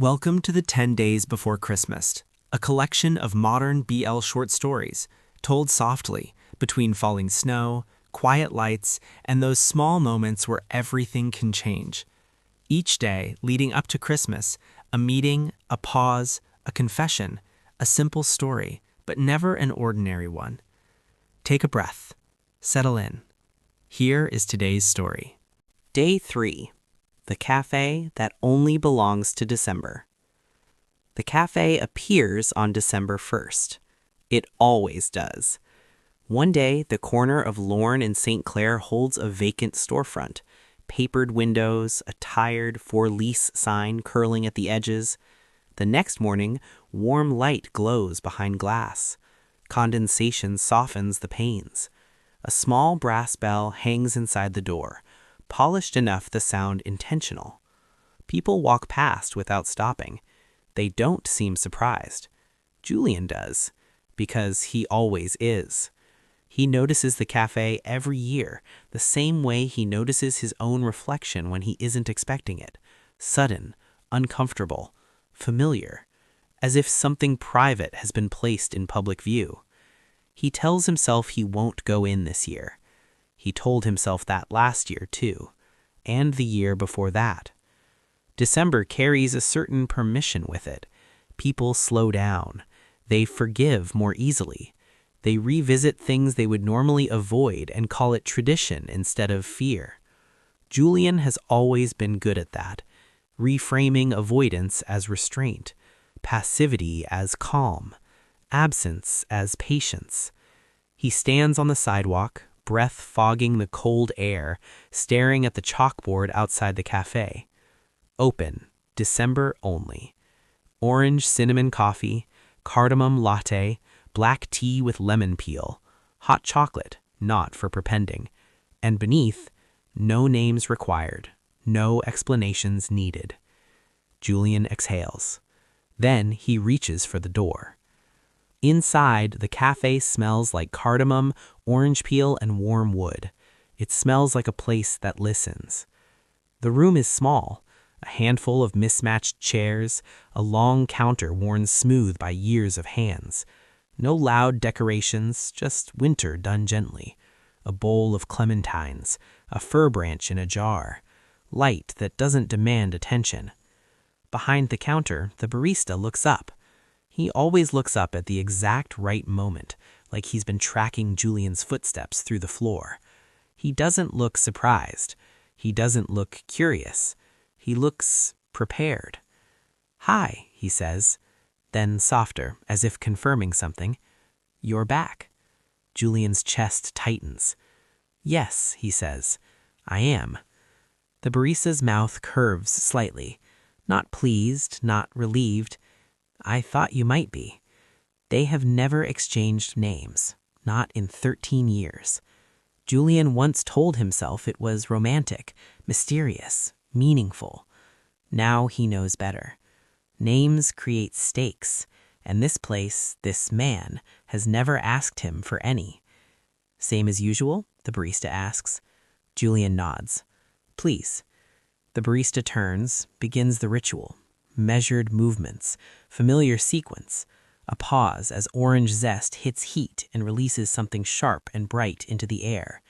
Welcome to the 10 Days Before Christmas, a collection of modern BL short stories, told softly between falling snow, quiet lights, and those small moments where everything can change. Each day leading up to Christmas, a meeting, a pause, a confession, a simple story, but never an ordinary one. Take a breath. Settle in. Here is today's story. Day 3. The Café that only belongs to December. The Café appears on December 1st. It always does. One day, the corner of Lorne and St. Clair holds a vacant storefront. Papered windows, a tired for-lease sign curling at the edges. The next morning, warm light glows behind glass. Condensation softens the panes. A small brass bell hangs inside the door, polished enough to sound intentional. People walk past without stopping. They don't seem surprised. Julien does, because he always is. He notices the café every year, the same way he notices his own reflection when he isn't expecting it. Sudden, uncomfortable, familiar, as if something private has been placed in public view. He tells himself he won't go in this year. He told himself that last year, too, and the year before that. December carries a certain permission with it. People slow down. They forgive more easily. They revisit things they would normally avoid and call it tradition instead of fear. Julien has always been good at that, reframing avoidance as restraint, passivity as calm, absence as patience. He stands on the sidewalk, breath fogging the cold air, staring at the chalkboard outside the café. Open, December only. Orange cinnamon coffee, cardamom latte, black tea with lemon peel, hot chocolate, not for perpending, and beneath, no names required, no explanations needed. Julien exhales. Then he reaches for the door. Inside, the café smells like cardamom, orange peel, and warm wood. It smells like a place that listens. The room is small, a handful of mismatched chairs, a long counter worn smooth by years of hands. No loud decorations, just winter done gently. A bowl of clementines, a fir branch in a jar. Light that doesn't demand attention. Behind the counter, the barista looks up. He always looks up at the exact right moment, like he's been tracking Julien's footsteps through the floor. He doesn't look surprised. He doesn't look curious. He looks prepared. "Hi," he says. Then softer, as if confirming something. "You're back." Julien's chest tightens. "Yes," he says. "I am." The barista's mouth curves slightly. Not pleased, not relieved. "I thought you might be." They have never exchanged names, not in 13 years. Julien once told himself it was romantic, mysterious, meaningful. Now he knows better. Names create stakes, and this place, this man, has never asked him for any. "Same as usual?" the barista asks. Julien nods. "Please." The barista turns, begins the ritual. Measured movements, familiar sequence, a pause as orange zest hits heat and releases something sharp and bright into the air.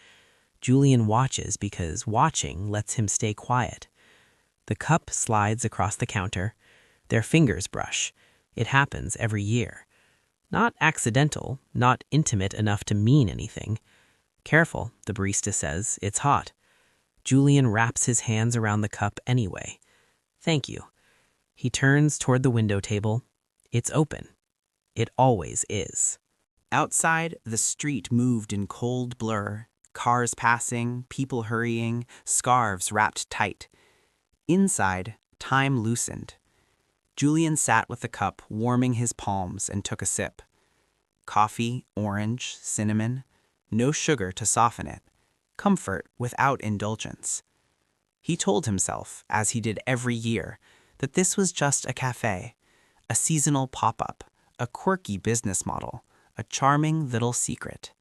Julien watches because watching lets him stay quiet. The cup slides across the counter. Their fingers brush. It happens every year. Not accidental, not intimate enough to mean anything. "Careful," the barista says, "it's hot." Julien wraps his hands around the cup anyway. "Thank you." He turns toward the window table. It's open. It always is. Outside, the street moved in cold blur. Cars passing, people hurrying, scarves wrapped tight. Inside, time loosened. Julien sat with the cup, warming his palms, and took a sip. Coffee, orange, cinnamon. No sugar to soften it. Comfort without indulgence. He told himself, as he did every year, that this was just a café, a seasonal pop-up, a quirky business model, a charming little secret.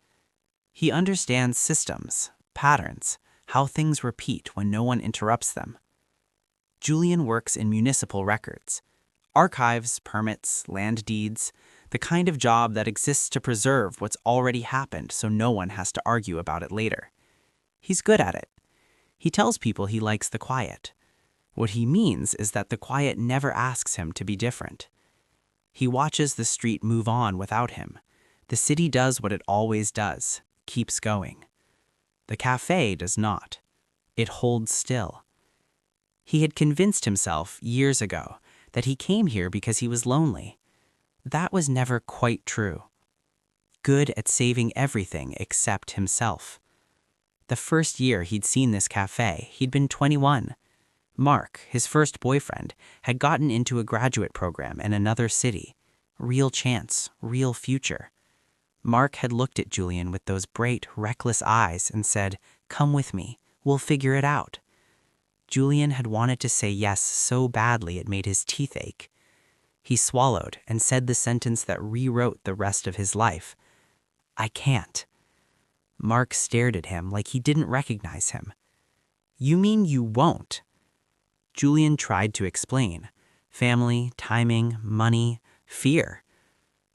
He understands systems, patterns, how things repeat when no one interrupts them. Julien works in municipal records. Archives, permits, land deeds, the kind of job that exists to preserve what's already happened so no one has to argue about it later. He's good at it. He tells people he likes the quiet. What he means is that the quiet never asks him to be different. He watches the street move on without him. The city does what it always does, keeps going. The cafe does not. It holds still. He had convinced himself years ago that he came here because he was lonely. That was never quite true. Good at saving everything except himself. The first year he'd seen this cafe, he'd been 21. Mark, his first boyfriend, had gotten into a graduate program in another city. Real chance, real future. Mark had looked at Julien with those bright, reckless eyes and said, "Come with me, we'll figure it out." Julien had wanted to say yes so badly it made his teeth ache. He swallowed and said the sentence that rewrote the rest of his life. "I can't." Mark stared at him like he didn't recognize him. "You mean you won't?" Julien tried to explain. Family, timing, money, fear.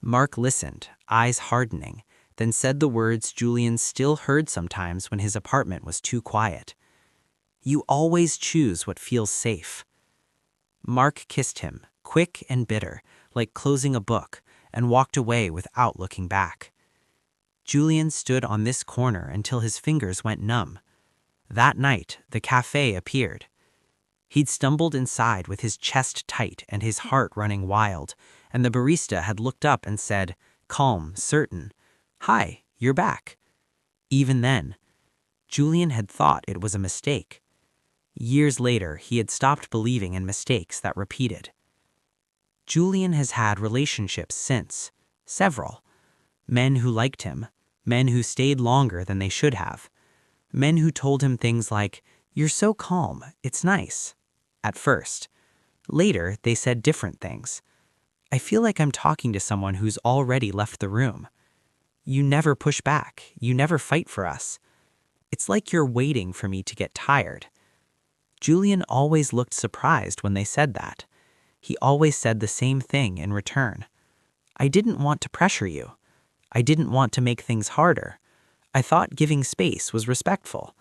Mark listened, eyes hardening, then said the words Julien still heard sometimes when his apartment was too quiet. "You always choose what feels safe." Mark kissed him, quick and bitter, like closing a book, and walked away without looking back. Julien stood on this corner until his fingers went numb. That night, the cafe appeared. He'd stumbled inside with his chest tight and his heart running wild, and the barista had looked up and said, calm, certain, "Hi, you're back." Even then, Julien had thought it was a mistake. Years later, he had stopped believing in mistakes that repeated. Julien has had relationships since, several. Men who liked him, men who stayed longer than they should have. Men who told him things like, "You're so calm, it's nice," at first. Later, they said different things. "I feel like I'm talking to someone who's already left the room. You never push back, you never fight for us. It's like you're waiting for me to get tired." Julien always looked surprised when they said that. He always said the same thing in return. "I didn't want to pressure you. I didn't want to make things harder. I thought giving space was respectful."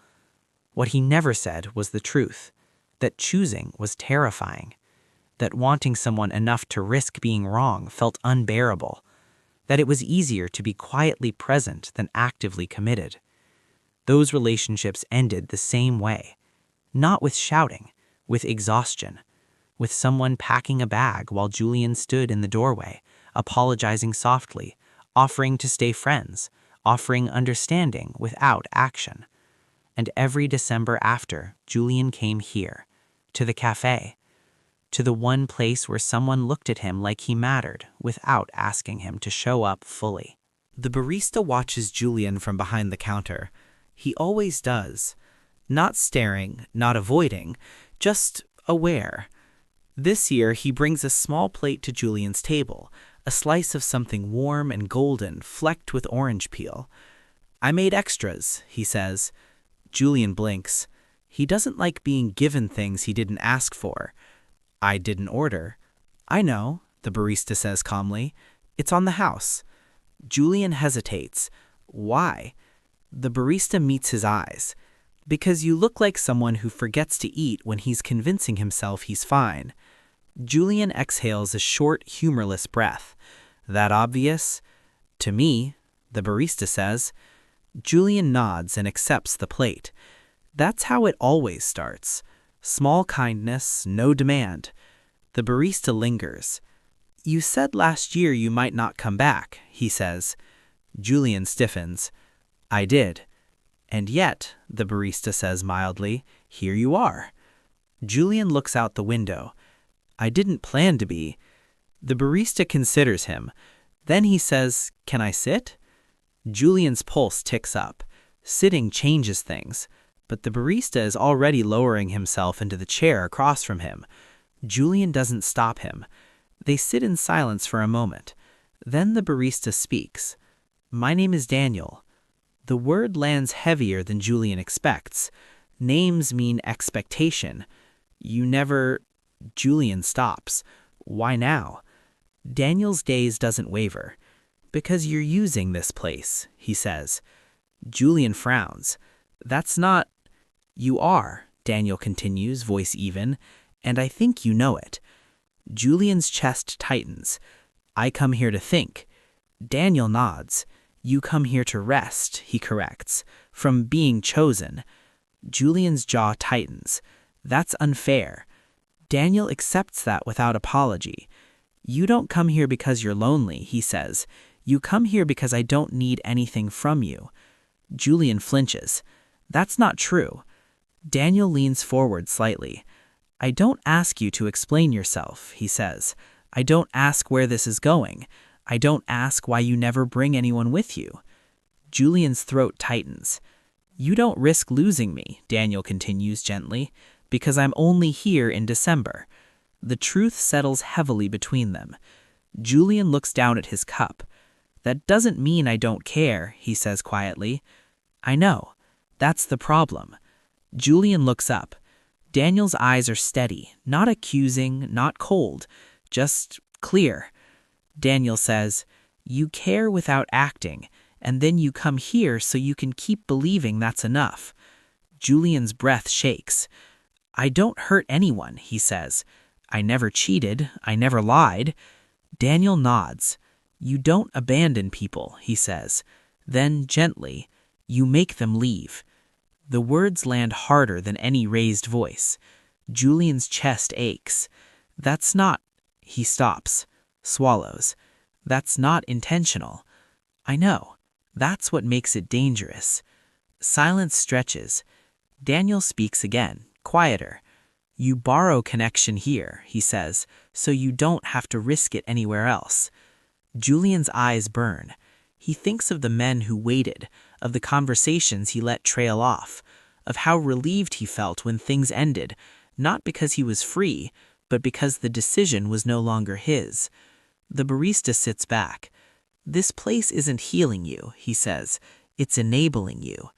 What he never said was the truth, that choosing was terrifying, that wanting someone enough to risk being wrong felt unbearable, that it was easier to be quietly present than actively committed. Those relationships ended the same way, not with shouting, with exhaustion, with someone packing a bag while Julien stood in the doorway, apologizing softly, offering to stay friends, offering understanding without action. And every December after, Julien came here, to the cafe, to the one place where someone looked at him like he mattered without asking him to show up fully. The barista watches Julien from behind the counter. He always does. Not staring, not avoiding, just aware. This year, he brings a small plate to Julien's table, a slice of something warm and golden flecked with orange peel. "I made extras," he says. Julien blinks. He doesn't like being given things he didn't ask for. "I didn't order." "I know," the barista says calmly. "It's on the house." Julien hesitates. Why? The barista meets his eyes. "Because you look like someone who forgets to eat when he's convincing himself he's fine." Julien exhales a short, humorless breath. "That obvious?" "To me," the barista says. Julien nods and accepts the plate. That's how it always starts. Small kindness, no demand. The barista lingers. "You said last year you might not come back," he says. Julien stiffens. "I did. And yet," the barista says mildly, "here you are." Julien looks out the window. "I didn't plan to be." The barista considers him. Then he says, "Can I sit?" Julien's pulse ticks up. Sitting changes things. But the barista is already lowering himself into the chair across from him. Julien doesn't stop him. They sit in silence for a moment. Then the barista speaks. "My name is Daniel." The word lands heavier than Julien expects. Names mean expectation. "You never—" Julien stops. Why now? Daniel's gaze doesn't waver. Because you're using this place, he says. Julien frowns. That's not... You are, Daniel continues, voice even, and I think you know it. Julien's chest tightens. I come here to think. Daniel nods. You come here to rest, he corrects, from being chosen. Julien's jaw tightens. That's unfair. Daniel accepts that without apology. You don't come here because you're lonely, he says. You come here because I don't need anything from you. Julien flinches. That's not true. Daniel leans forward slightly. I don't ask you to explain yourself, he says. I don't ask where this is going. I don't ask why you never bring anyone with you. Julien's throat tightens. You don't risk losing me, Daniel continues gently, because I'm only here in December. The truth settles heavily between them. Julien looks down at his cup. That doesn't mean I don't care, he says quietly. I know. That's the problem. Julien looks up. Daniel's eyes are steady, not accusing, not cold, just clear. Daniel says, You care without acting, and then you come here so you can keep believing that's enough. Julien's breath shakes. I don't hurt anyone, he says. I never cheated. I never lied. Daniel nods. You don't abandon people, he says. Then, gently, you make them leave. The words land harder than any raised voice. Julien's chest aches. That's not... He stops, swallows. That's not intentional. I know. That's what makes it dangerous. Silence stretches. Daniel speaks again, quieter. You borrow connection here, he says, so you don't have to risk it anywhere else. Julien's eyes burn. He thinks of the men who waited, of the conversations he let trail off, of how relieved he felt when things ended, not because he was free, but because the decision was no longer his. The barista sits back. This place isn't healing you, he says. It's enabling you.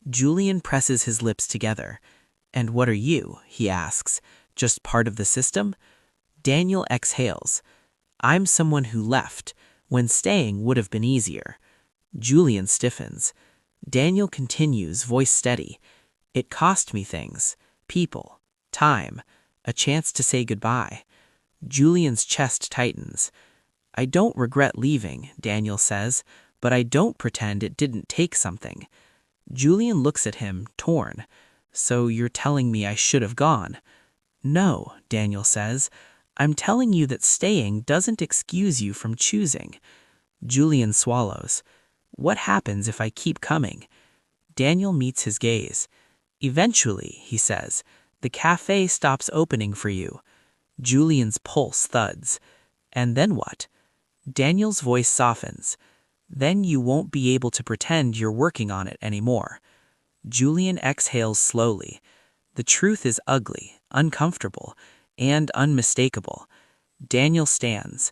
Julien presses his lips together. And what are you, he asks, just part of the system? Daniel exhales. I'm someone who left, when staying would have been easier. Julien stiffens. Daniel continues, voice steady. It cost me things, people, time, a chance to say goodbye. Julien's chest tightens. I don't regret leaving, Daniel says, but I don't pretend it didn't take something. Julien looks at him, torn. So you're telling me I should have gone? No, Daniel says. I'm telling you that staying doesn't excuse you from choosing. Julien swallows. What happens if I keep coming? Daniel meets his gaze. Eventually, he says, the cafe stops opening for you. Julien's pulse thuds. And then what? Daniel's voice softens. Then you won't be able to pretend you're working on it anymore. Julien exhales slowly. The truth is ugly, uncomfortable, and unmistakable. Daniel stands.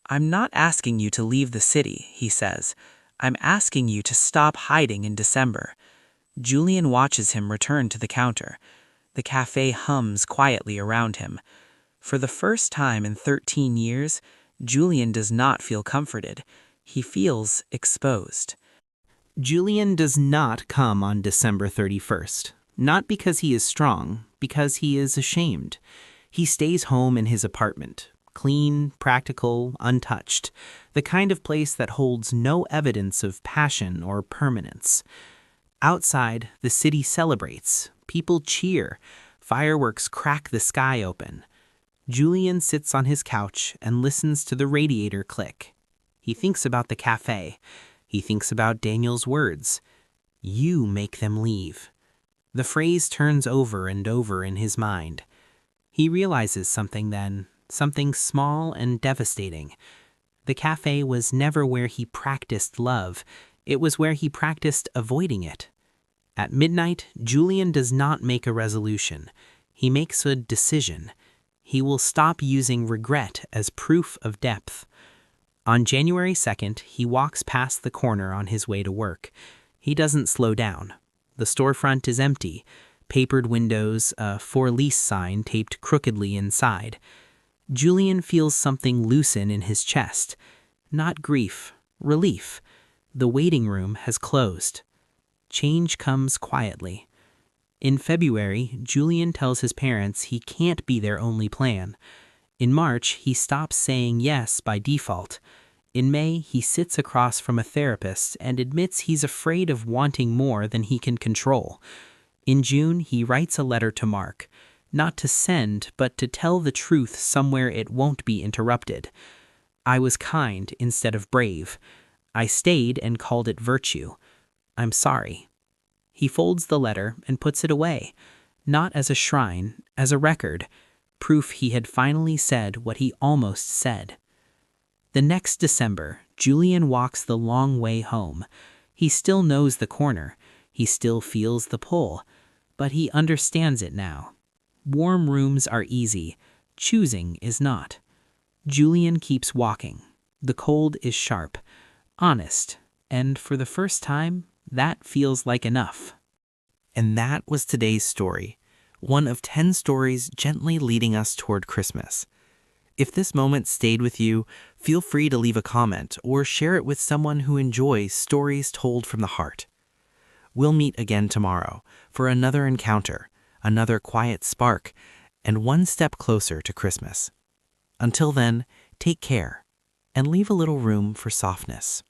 I'm not asking you to leave the city, he says. I'm asking you to stop hiding in December. Julien watches him return to the counter. The cafe hums quietly around him. For the first time in 13 years, Julien does not feel comforted. He feels exposed. Julien does not come on December 31st. Not because he is strong, because he is ashamed. He stays home in his apartment, clean, practical, untouched, the kind of place that holds no evidence of passion or permanence. Outside, the city celebrates. People cheer. Fireworks crack the sky open. Julien sits on his couch and listens to the radiator click. He thinks about the cafe. He thinks about Daniel's words. You make them leave. The phrase turns over and over in his mind. He realizes something then, something small and devastating. The cafe was never where he practiced love. It was where he practiced avoiding it. At midnight, Julien does not make a resolution. He makes a decision. He will stop using regret as proof of depth. On January 2nd, he walks past the corner on his way to work. He doesn't slow down. The storefront is empty, papered windows, a for lease sign taped crookedly inside. Julien feels something loosen in his chest. Not grief, relief. The waiting room has closed. Change comes quietly. In February, Julien tells his parents he can't be their only plan. In March, he stops saying yes by default. In May, he sits across from a therapist and admits he's afraid of wanting more than he can control. In June, he writes a letter to Mark, not to send, but to tell the truth somewhere it won't be interrupted. I was kind instead of brave. I stayed and called it virtue. I'm sorry. He folds the letter and puts it away, not as a shrine, as a record, proof he had finally said what he almost said. The next December, Julien walks the long way home. He still knows the corner. He still feels the pull. But he understands it now. Warm rooms are easy. Choosing is not. Julien keeps walking. The cold is sharp, honest, and for the first time, that feels like enough. And that was today's story, one of 10 stories gently leading us toward Christmas. If this moment stayed with you, feel free to leave a comment or share it with someone who enjoys stories told from the heart. We'll meet again tomorrow for another encounter, another quiet spark, and one step closer to Christmas. Until then, take care and leave a little room for softness.